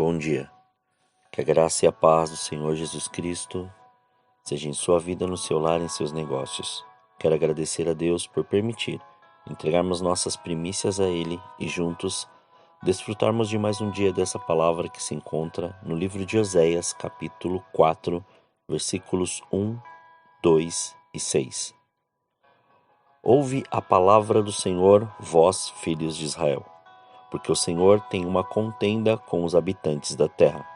Bom dia. Que a graça e a paz do Senhor Jesus Cristo seja em sua vida, no seu lar e em seus negócios. Quero agradecer a Deus por permitir entregarmos nossas primícias a Ele e juntos desfrutarmos de mais um dia dessa palavra que se encontra no livro de Oséias, capítulo 4, versículos 1, 2 e 6. Ouve a palavra do Senhor, vós, filhos de Israel, porque o Senhor tem uma contenda com os habitantes da terra,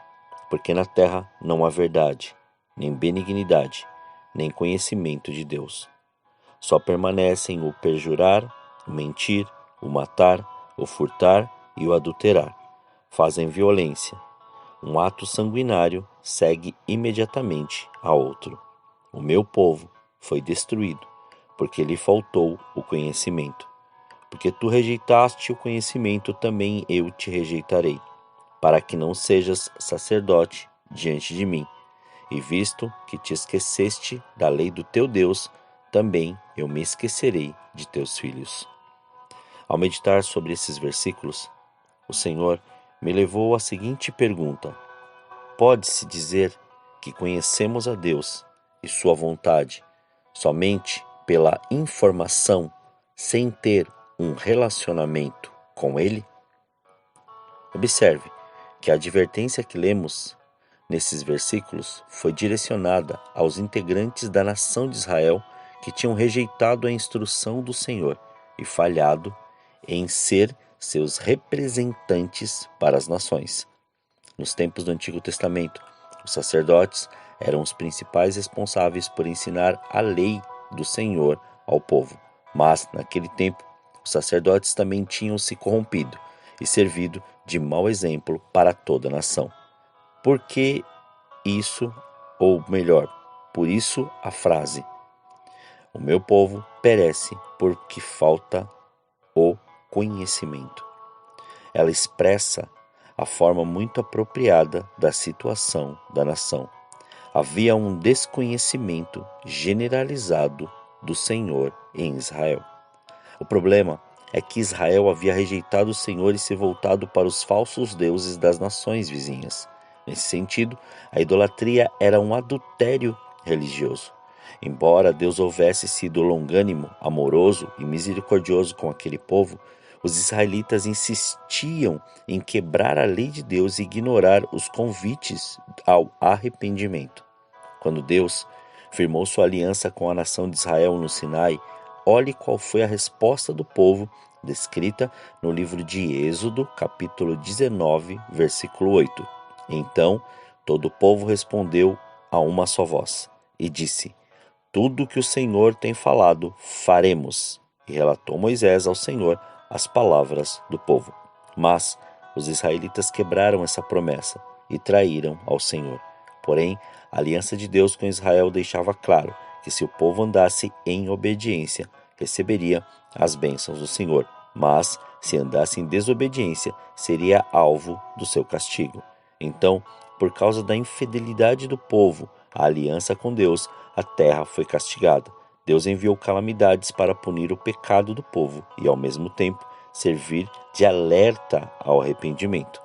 porque na terra não há verdade, nem benignidade, nem conhecimento de Deus. Só permanecem o perjurar, o mentir, o matar, o furtar e o adulterar. Fazem violência. Um ato sanguinário segue imediatamente a outro. O meu povo foi destruído, porque lhe faltou o conhecimento. Porque tu rejeitaste o conhecimento, também eu te rejeitarei, para que não sejas sacerdote diante de mim. E visto que te esqueceste da lei do teu Deus, também eu me esquecerei de teus filhos. Ao meditar sobre esses versículos, o Senhor me levou à seguinte pergunta: pode-se dizer que conhecemos a Deus e sua vontade somente pela informação, sem ter um relacionamento com Ele? Observe que a advertência que lemos nesses versículos foi direcionada aos integrantes da nação de Israel que tinham rejeitado a instrução do Senhor e falhado em ser seus representantes para as nações. Nos tempos do Antigo Testamento, os sacerdotes eram os principais responsáveis por ensinar a lei do Senhor ao povo. Mas, naquele tempo, os sacerdotes também tinham se corrompido e servido de mau exemplo para toda a nação. Por que isso, ou melhor, por isso a frase: o meu povo perece porque falta o conhecimento. Ela expressa a forma muito apropriada da situação da nação. Havia um desconhecimento generalizado do Senhor em Israel. O problema é que Israel havia rejeitado o Senhor e se voltado para os falsos deuses das nações vizinhas. Nesse sentido, a idolatria era um adultério religioso. Embora Deus houvesse sido longânimo, amoroso e misericordioso com aquele povo, os israelitas insistiam em quebrar a lei de Deus e ignorar os convites ao arrependimento. Quando Deus firmou sua aliança com a nação de Israel no Sinai, olhe qual foi a resposta do povo, descrita no livro de Êxodo, capítulo 19, versículo 8. Então todo o povo respondeu a uma só voz e disse: tudo o que o Senhor tem falado, faremos. E relatou Moisés ao Senhor as palavras do povo. Mas os israelitas quebraram essa promessa e traíram ao Senhor. Porém, a aliança de Deus com Israel deixava claro que se o povo andasse em obediência, receberia as bênçãos do Senhor, mas se andasse em desobediência, seria alvo do seu castigo. Então, por causa da infidelidade do povo à aliança com Deus, a terra foi castigada. Deus enviou calamidades para punir o pecado do povo e, ao mesmo tempo, servir de alerta ao arrependimento.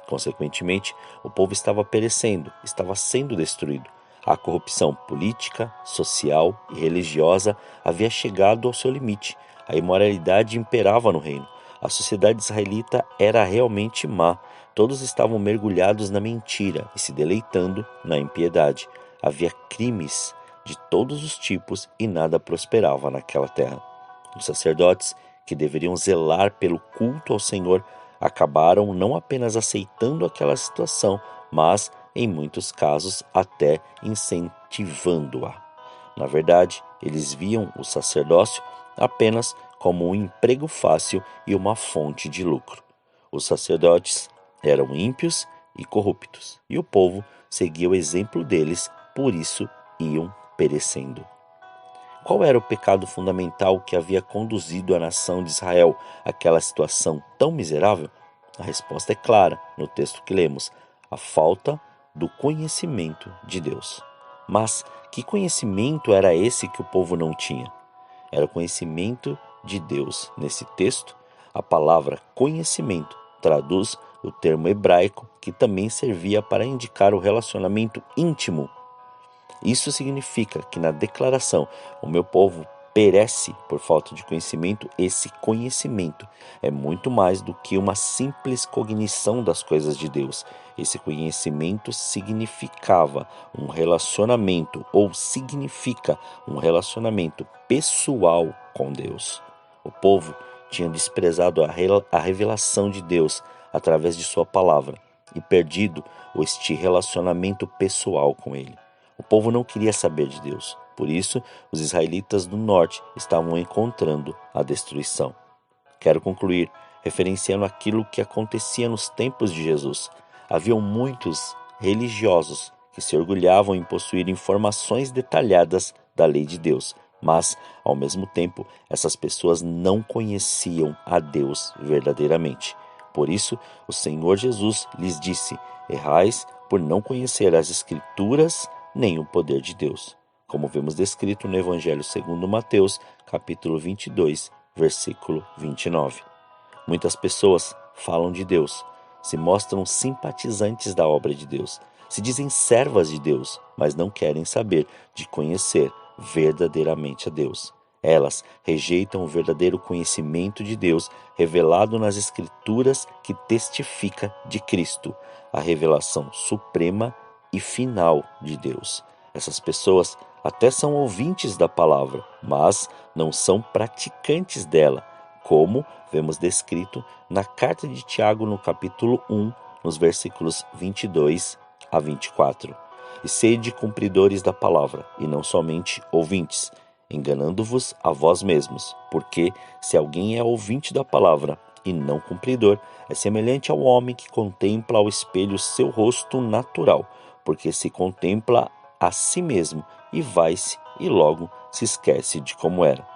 Consequentemente, o povo estava perecendo, estava sendo destruído. A corrupção política, social e religiosa havia chegado ao seu limite. A imoralidade imperava no reino. A sociedade israelita era realmente má. Todos estavam mergulhados na mentira e se deleitando na impiedade. Havia crimes de todos os tipos e nada prosperava naquela terra. Os sacerdotes, que deveriam zelar pelo culto ao Senhor, acabaram não apenas aceitando aquela situação, mas, em muitos casos, até incentivando-a. Na verdade, eles viam o sacerdócio apenas como um emprego fácil e uma fonte de lucro. Os sacerdotes eram ímpios e corruptos, e o povo seguia o exemplo deles, por isso iam perecendo. Qual era o pecado fundamental que havia conduzido a nação de Israel àquela situação tão miserável? A resposta é clara no texto que lemos: a falta do conhecimento de Deus. Mas que conhecimento era esse que o povo não tinha? Era o conhecimento de Deus. Nesse texto, a palavra conhecimento traduz o termo hebraico que também servia para indicar o relacionamento íntimo. Isso significa que na declaração, o meu povo perece por falta de conhecimento, esse conhecimento é muito mais do que uma simples cognição das coisas de Deus. Esse conhecimento significava um relacionamento, ou significa um relacionamento pessoal com Deus. O povo tinha desprezado a revelação de Deus através de sua palavra e perdido este relacionamento pessoal com Ele. O povo não queria saber de Deus. Por isso, os israelitas do norte estavam encontrando a destruição. Quero concluir referenciando aquilo que acontecia nos tempos de Jesus. Haviam muitos religiosos que se orgulhavam em possuir informações detalhadas da lei de Deus, mas, ao mesmo tempo, essas pessoas não conheciam a Deus verdadeiramente. Por isso, o Senhor Jesus lhes disse: errais por não conhecer as Escrituras nem o poder de Deus, como vemos descrito no Evangelho segundo Mateus, capítulo 22, versículo 29. Muitas pessoas falam de Deus, se mostram simpatizantes da obra de Deus, se dizem servas de Deus, mas não querem saber de conhecer verdadeiramente a Deus. Elas rejeitam o verdadeiro conhecimento de Deus revelado nas Escrituras, que testifica de Cristo, a revelação suprema e final de Deus. Essas pessoas até são ouvintes da palavra, mas não são praticantes dela, como vemos descrito na carta de Tiago no capítulo 1, nos versículos 22 a 24. E sede cumpridores da palavra, e não somente ouvintes, enganando-vos a vós mesmos, porque se alguém é ouvinte da palavra e não cumpridor, é semelhante ao homem que contempla ao espelho seu rosto natural, porque se contempla a si mesmo e vai-se e logo se esquece de como era.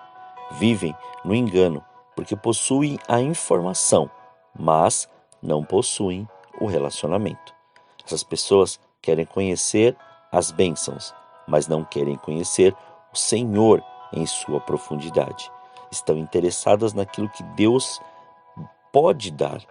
Vivem no engano, porque possuem a informação, mas não possuem o relacionamento. Essas pessoas querem conhecer as bênçãos, mas não querem conhecer o Senhor em sua profundidade. Estão interessadas naquilo que Deus pode dar,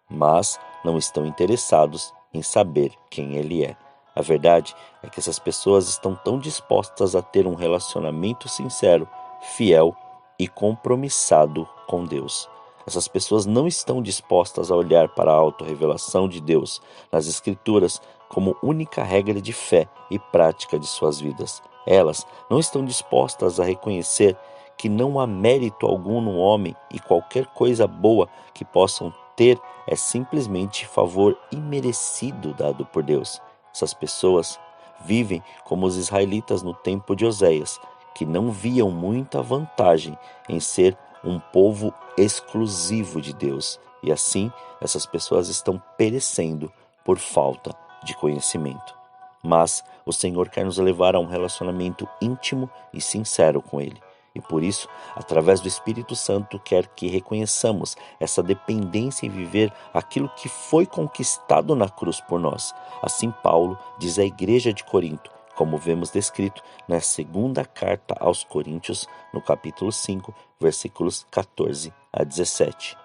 mas não estão interessados em saber quem Ele é. A verdade é que essas pessoas estão tão dispostas a ter um relacionamento sincero, fiel e compromissado com Deus. Essas pessoas não estão dispostas a olhar para a autorrevelação de Deus nas Escrituras como única regra de fé e prática de suas vidas. Elas não estão dispostas a reconhecer que não há mérito algum no homem e qualquer coisa boa que possam ter é simplesmente favor imerecido dado por Deus. Essas pessoas vivem como os israelitas no tempo de Oséias, que não viam muita vantagem em ser um povo exclusivo de Deus. E assim, essas pessoas estão perecendo por falta de conhecimento. Mas o Senhor quer nos levar a um relacionamento íntimo e sincero com Ele. E por isso, através do Espírito Santo, quer que reconheçamos essa dependência em viver aquilo que foi conquistado na cruz por nós. Assim Paulo diz à igreja de Corinto, como vemos descrito na segunda carta aos Coríntios, no capítulo 5, versículos 14 a 17.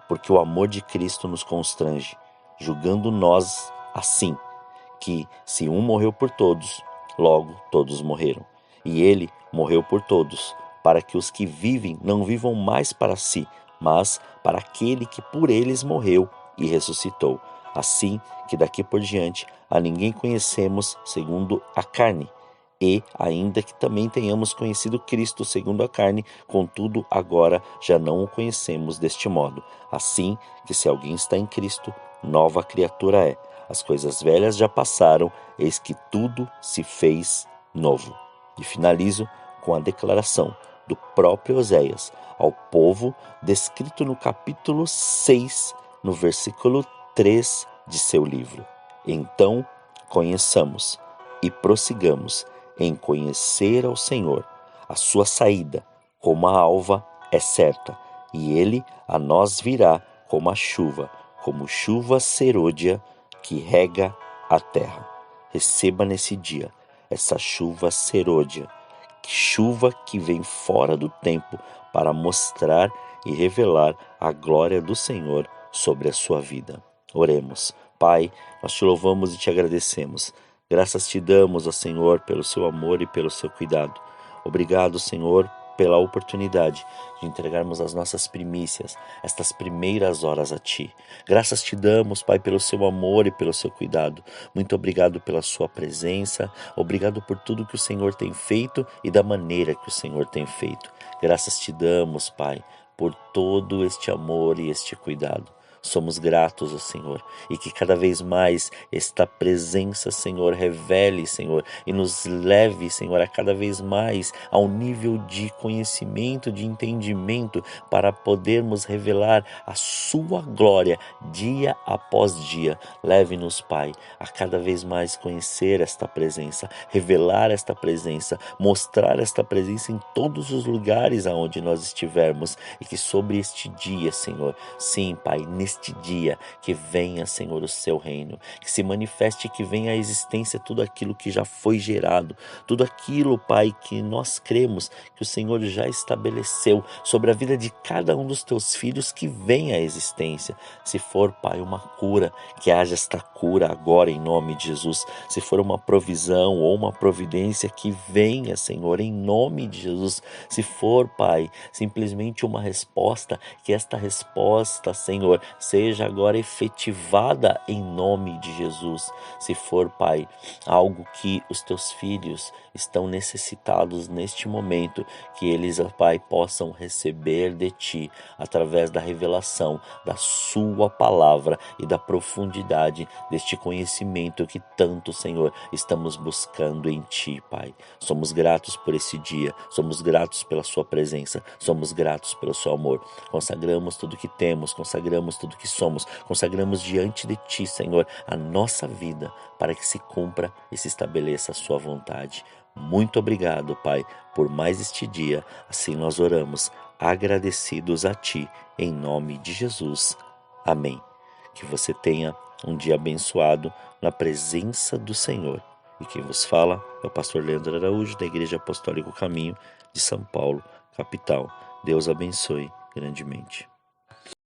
Porque o amor de Cristo nos constrange, julgando nós assim, que se um morreu por todos, logo todos morreram. E ele morreu por todos, para que os que vivem não vivam mais para si, mas para aquele que por eles morreu e ressuscitou. Assim que daqui por diante a ninguém conhecemos segundo a carne. E, ainda que também tenhamos conhecido Cristo segundo a carne, contudo agora já não o conhecemos deste modo. Assim que se alguém está em Cristo, nova criatura é. As coisas velhas já passaram, eis que tudo se fez novo. E finalizo com a declaração do próprio Oséias ao povo, descrito no capítulo 6, no versículo 3 de seu livro. Então conheçamos e prossigamos em conhecer ao Senhor. A sua saída, como a alva, é certa, e ele a nós virá como chuva serôdia que rega a terra. Receba nesse dia essa chuva serôdia, chuva que vem fora do tempo para mostrar e revelar a glória do Senhor sobre a sua vida. Oremos. Pai, nós te louvamos e te agradecemos. Graças te damos, ó Senhor, pelo seu amor e pelo seu cuidado. Obrigado, Senhor, pela oportunidade de entregarmos as nossas primícias, estas primeiras horas a Ti. Graças te damos, Pai, pelo seu amor e pelo seu cuidado. Muito obrigado pela sua presença, obrigado por tudo que o Senhor tem feito e da maneira que o Senhor tem feito. Graças te damos, Pai, por todo este amor e este cuidado. Somos gratos ao Senhor e que cada vez mais esta presença, Senhor, revele, Senhor, e nos leve, Senhor, a cada vez mais ao nível de conhecimento, de entendimento, para podermos revelar a sua glória dia após dia. Leve-nos, Pai, a cada vez mais conhecer esta presença, revelar esta presença, mostrar esta presença em todos os lugares aonde nós estivermos e que sobre este dia, Senhor, sim, Pai, neste dia, que venha, Senhor, o seu reino, que se manifeste, que venha à existência tudo aquilo que já foi gerado, tudo aquilo, Pai, que nós cremos que o Senhor já estabeleceu sobre a vida de cada um dos teus filhos, que venha à existência. Se for, Pai, uma cura, que haja esta cura agora em nome de Jesus. Se for uma provisão ou uma providência, que venha, Senhor, em nome de Jesus. Se for, Pai, simplesmente uma resposta, que esta resposta, Senhor, seja agora efetivada em nome de Jesus. Se for, Pai, algo que os teus filhos estão necessitados neste momento, que eles, Pai, possam receber de Ti através da revelação da Sua palavra e da profundidade deste conhecimento que tanto, Senhor, estamos buscando em Ti, Pai. Somos gratos por esse dia, somos gratos pela Sua presença, somos gratos pelo Seu amor. Consagramos tudo que temos, consagramos tudo que somos, consagramos diante de Ti, Senhor, a nossa vida, para que se cumpra e se estabeleça a Sua vontade. Muito obrigado, Pai, por mais este dia. Assim nós oramos, agradecidos a Ti, em nome de Jesus. Amém. Que você tenha um dia abençoado na presença do Senhor. E quem vos fala é o pastor Leandro Araújo, da Igreja Apostólica Caminho de São Paulo, capital. Deus abençoe grandemente.